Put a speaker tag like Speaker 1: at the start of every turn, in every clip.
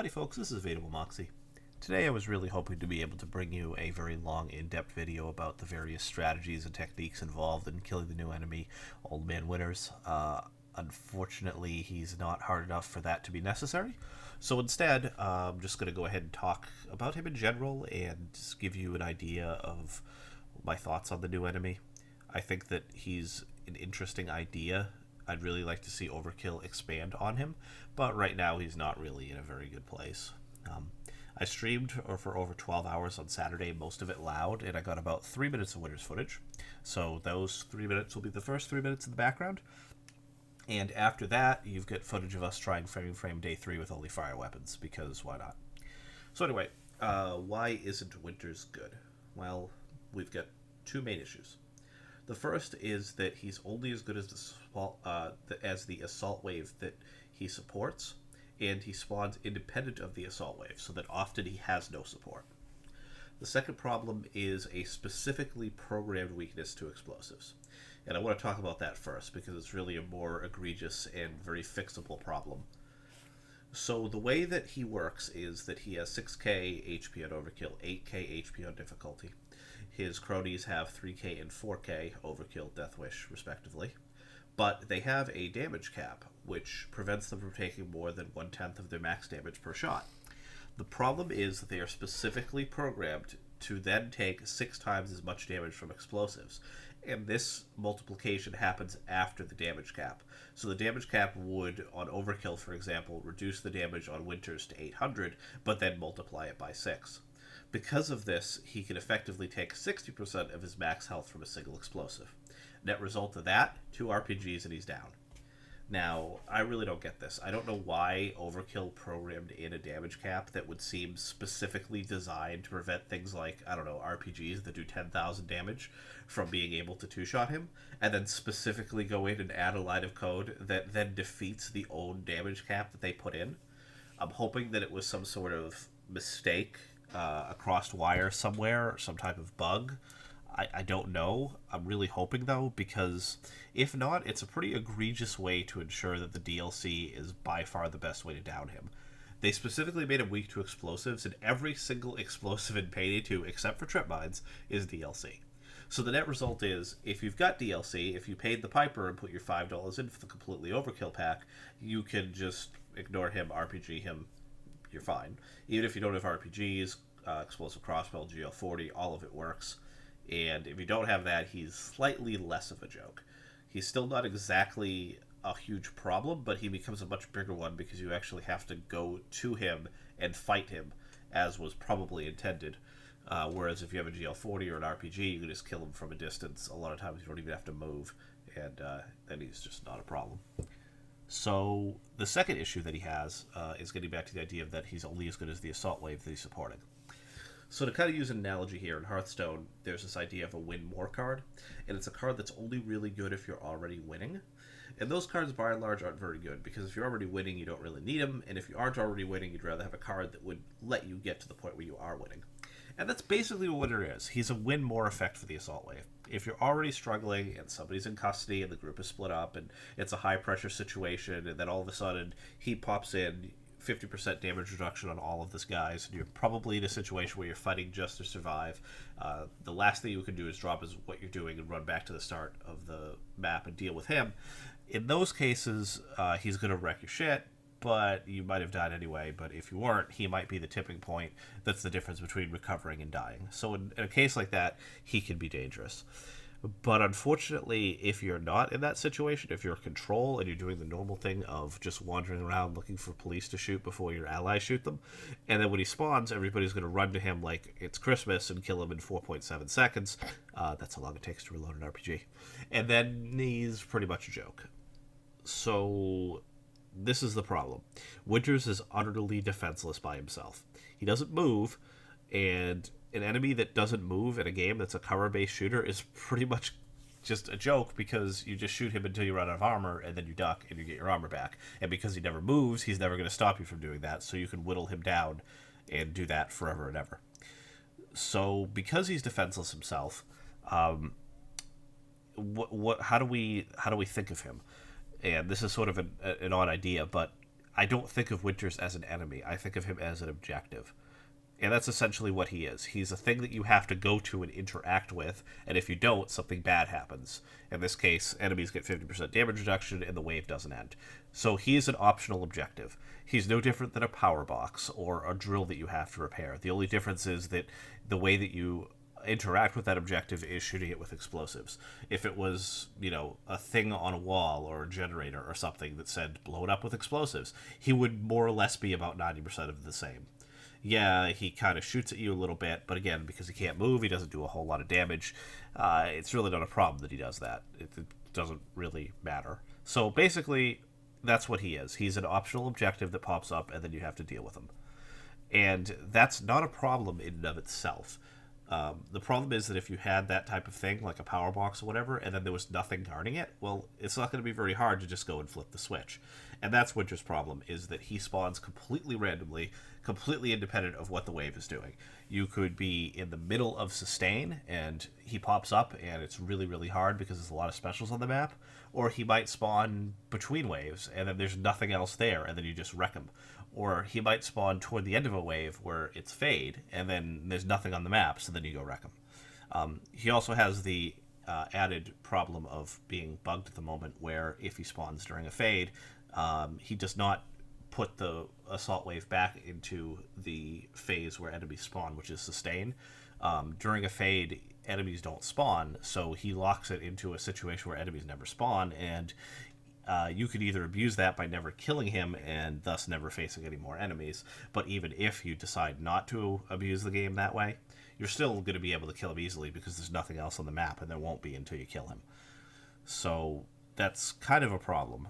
Speaker 1: Howdy folks, this is Vadeable Moxie. Today I was really hoping to be able to bring you a very long, in-depth video about the various strategies and techniques involved in killing the new enemy, Old Man Winters. Unfortunately, he's not hard enough for that to be necessary. So instead, I'm just going to go ahead and talk about him in general and just give you an idea of my thoughts on the new enemy. I think that he's an interesting idea. I'd really like to see Overkill expand on him, but right now he's not really in a very good place. I streamed for over 12 hours on Saturday, most of it loud, and I got about 3 minutes of Winters footage. So those 3 minutes will be the first 3 minutes in the background. And after that, you've got footage of us trying frame day 3 with only fire weapons, because why not? So anyway, why isn't Winters good? Well, we've got two main issues. The first is that he's only as good as the assault wave that he supports, and he spawns independent of the assault wave, so that often he has no support. The second problem is a specifically programmed weakness to explosives. And I want to talk about that first, because it's really a more egregious and very fixable problem. So the way that he works is that he has 6k HP on Overkill, 8k HP on difficulty. His cronies have 3k and 4k Overkill, Death Wish, respectively. But they have a damage cap, which prevents them from taking more than 1/10 of their max damage per shot. The problem is that they are specifically programmed to then take 6 times as much damage from explosives. And this multiplication happens after the damage cap. So the damage cap would, on Overkill, for example, reduce the damage on Winters to 800, but then multiply it by 6. Because of this, he can effectively take 60% of his max health from a single explosive. Net result of that, 2 RPGs and he's down. Now, I really don't get this. I don't know why Overkill programmed in a damage cap that would seem specifically designed to prevent things like, I don't know, RPGs that do 10,000 damage from being able to two-shot him, and then specifically go in and add a line of code that then defeats the own damage cap that they put in. I'm hoping that it was some sort of mistake, a crossed wire somewhere, or some type of bug. I don't know. I'm really hoping, though, because if not, it's a pretty egregious way to ensure that the DLC is by far the best way to down him. They specifically made him weak to explosives, and every single explosive in Payday 2, except for trip mines, is DLC. So the net result is, if you've got DLC, if you paid the Piper and put your $5 in for the completely Overkill pack, you can just ignore him, RPG him, you're fine. Even if you don't have RPGs, explosive crossbow, GL40, all of it works. And if you don't have that, he's slightly less of a joke. He's still not exactly a huge problem, but he becomes a much bigger one because you actually have to go to him and fight him, as was probably intended. Whereas if you have a GL40 or an RPG, you can just kill him from a distance. A lot of times you don't even have to move, and then he's just not a problem. So the second issue that he has is getting back to the idea of that he's only as good as the assault wave that he's supporting. So to kind of use an analogy here, in Hearthstone, there's this idea of a win more card, and it's a card that's only really good if you're already winning. And those cards, by and large, aren't very good, because if you're already winning, you don't really need them, and if you aren't already winning, you'd rather have a card that would let you get to the point where you are winning. And that's basically what Winter is. He's a win more effect for the Assault Wave. If you're already struggling, and somebody's in custody, and the group is split up, and it's a high-pressure situation, and then all of a sudden, he pops in, 50% damage reduction on all of this guys, and you're probably in a situation where you're fighting just to survive. The last thing you can do is drop is what you're doing and run back to the start of the map and deal with him. In those cases, he's going to wreck your shit, but you might have died anyway. But if you weren't, he might be the tipping point that's the difference between recovering and dying. So in a case like that, he can be dangerous. But unfortunately, if you're not in that situation, if you're in control and you're doing the normal thing of just wandering around looking for police to shoot before your allies shoot them, and then when he spawns, everybody's going to run to him like it's Christmas and kill him in 4.7 seconds. That's how long it takes to reload an RPG. And then he's pretty much a joke. So this is the problem. Winters is utterly defenseless by himself. He doesn't move, and an enemy that doesn't move in a game that's a cover-based shooter is pretty much just a joke, because you just shoot him until you run out of armor, and then you duck and you get your armor back. And because he never moves, he's never going to stop you from doing that, so you can whittle him down and do that forever and ever. So because he's defenseless himself, how do we think of him? And this is sort of an odd idea, but I don't think of Winters as an enemy. I think of him as an objective. And that's essentially what he is. He's a thing that you have to go to and interact with, and if you don't, something bad happens. In this case, enemies get 50% damage reduction, and the wave doesn't end. So he is an optional objective. He's no different than a power box or a drill that you have to repair. The only difference is that the way that you interact with that objective is shooting it with explosives. If it was, a thing on a wall or a generator or something that said blow it up with explosives, he would more or less be about 90% of the same. Yeah, he kind of shoots at you a little bit, but again, because he can't move, he doesn't do a whole lot of damage. It's really not a problem that he does that. It doesn't really matter. So basically, that's what he is. He's an optional objective that pops up, and then you have to deal with him. And that's not a problem in and of itself. The problem is that if you had that type of thing, like a power box or whatever, and then there was nothing guarding it, well, it's not going to be very hard to just go and flip the switch. And that's Winter's problem, is that he spawns completely randomly, completely independent of what the wave is doing. You could be in the middle of sustain, and he pops up, and it's really, really hard because there's a lot of specials on the map, or he might spawn between waves, and then there's nothing else there, and then you just wreck him. Or he might spawn toward the end of a wave where it's fade, and then there's nothing on the map, so then you go wreck him. He also has the added problem of being bugged at the moment, where if he spawns during a fade, he does not put the assault wave back into the phase where enemies spawn, which is sustain. During a fade, enemies don't spawn, so he locks it into a situation where enemies never spawn, and you could either abuse that by never killing him and thus never facing any more enemies, but even if you decide not to abuse the game that way, you're still going to be able to kill him easily because there's nothing else on the map, and there won't be until you kill him. So that's kind of a problem.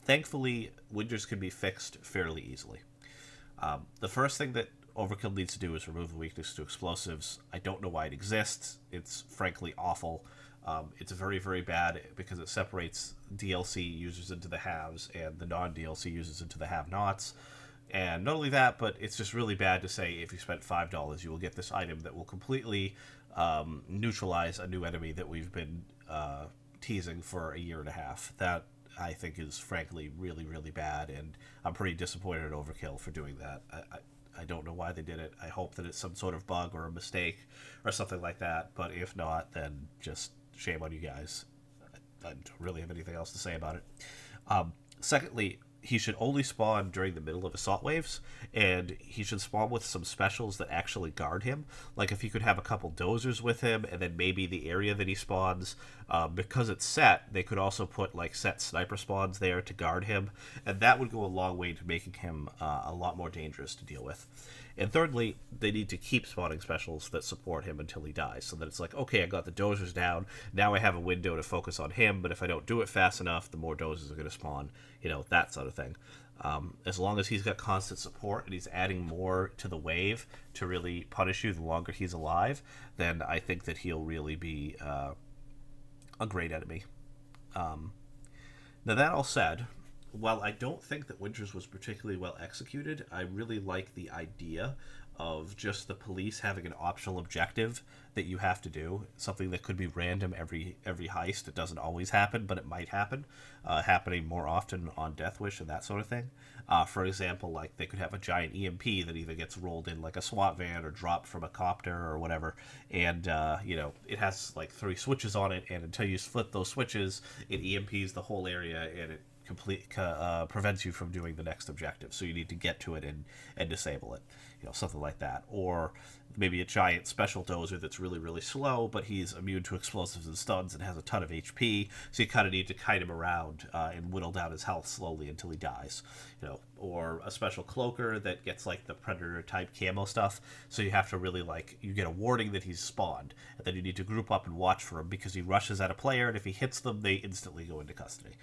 Speaker 1: Thankfully, Winters can be fixed fairly easily. The first thing that Overkill needs to do is remove the weakness to explosives. I don't know why it exists. It's frankly awful. It's very, very bad because it separates DLC users into the haves and the non-DLC users into the have-nots. And not only that, but it's just really bad to say if you spent $5, you will get this item that will completely neutralize a new enemy that we've been teasing for a year and a half. That, I think, is frankly really, really bad, and I'm pretty disappointed at Overkill for doing that. I don't know why they did it. I hope that it's some sort of bug or a mistake or something like that, but if not, then just shame on you guys. I don't really have anything else to say about it. Secondly, he should only spawn during the middle of assault waves, and he should spawn with some specials that actually guard him. Like if he could have a couple dozers with him, and then maybe the area that he spawns, because it's set, they could also put like set sniper spawns there to guard him, and that would go a long way to making him a lot more dangerous to deal with. And thirdly, they need to keep spawning specials that support him until he dies, so that it's like, okay, I got the dozers down, now I have a window to focus on him, but if I don't do it fast enough, the more dozers are going to spawn, that sort of thing. As long as he's got constant support and he's adding more to the wave to really punish you the longer he's alive, then I think that he'll really be a great enemy. Now, that all said, while I don't think that Winters was particularly well executed, I really like the idea of just the police having an optional objective that you have to do, something that could be random every heist. It doesn't always happen, but it might happen, happening more often on Death Wish and that sort of thing. For example, like they could have a giant EMP that either gets rolled in like a SWAT van or dropped from a copter or whatever, and it has like 3 switches on it, and until you flip those switches, it EMPs the whole area, and it prevents you from doing the next objective. So you need to get to it and disable it, something like that. Or maybe a giant special dozer that's really, really slow, but he's immune to explosives and stuns and has a ton of HP, so you kind of need to kite him around and whittle down his health slowly until he dies. Or a special cloaker that gets like the predator type camo stuff, so you have to really you get a warning that he's spawned, and then you need to group up and watch for him because he rushes at a player, and if he hits them, they instantly go into custody.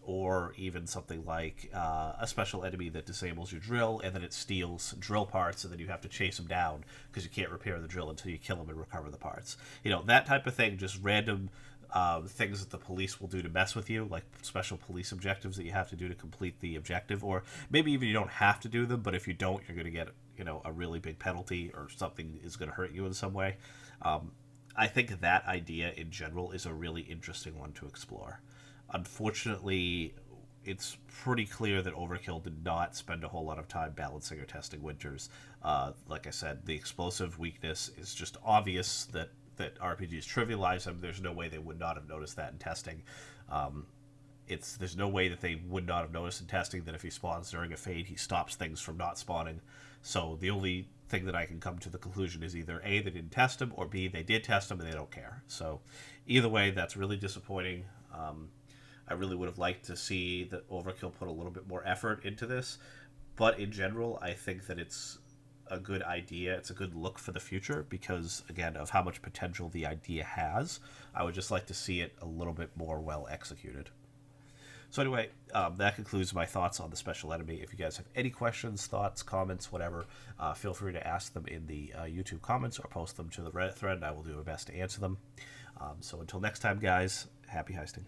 Speaker 1: Or even something like a special enemy that disables your drill, and then it steals drill parts, and then you have to chase him down because you can't repair the drill until you kill him and recover the parts. That type of thing, just random things that the police will do to mess with you, like special police objectives that you have to do to complete the objective, or maybe even you don't have to do them, but if you don't, you're going to get a really big penalty, or something is going to hurt you in some way. I think that idea in general is a really interesting one to explore. Unfortunately, it's pretty clear that Overkill did not spend a whole lot of time balancing or testing Winters. Like I said, the explosive weakness is just obvious that RPGs trivialize them. There's no way they would not have noticed that in testing. There's no way that they would not have noticed in testing that if he spawns during a fade, he stops things from not spawning. So the only thing that I can come to the conclusion is either A, they didn't test him, or B, they did test him and they don't care. So either way, that's really disappointing. I really would have liked to see that Overkill put a little bit more effort into this. But in general, I think that it's a good idea. It's a good look for the future because, again, of how much potential the idea has. I would just like to see it a little bit more well executed. So anyway, that concludes my thoughts on the special enemy. If you guys have any questions, thoughts, comments, whatever, feel free to ask them in the YouTube comments or post them to the Reddit thread, and I will do my best to answer them. So until next time, guys, happy heisting.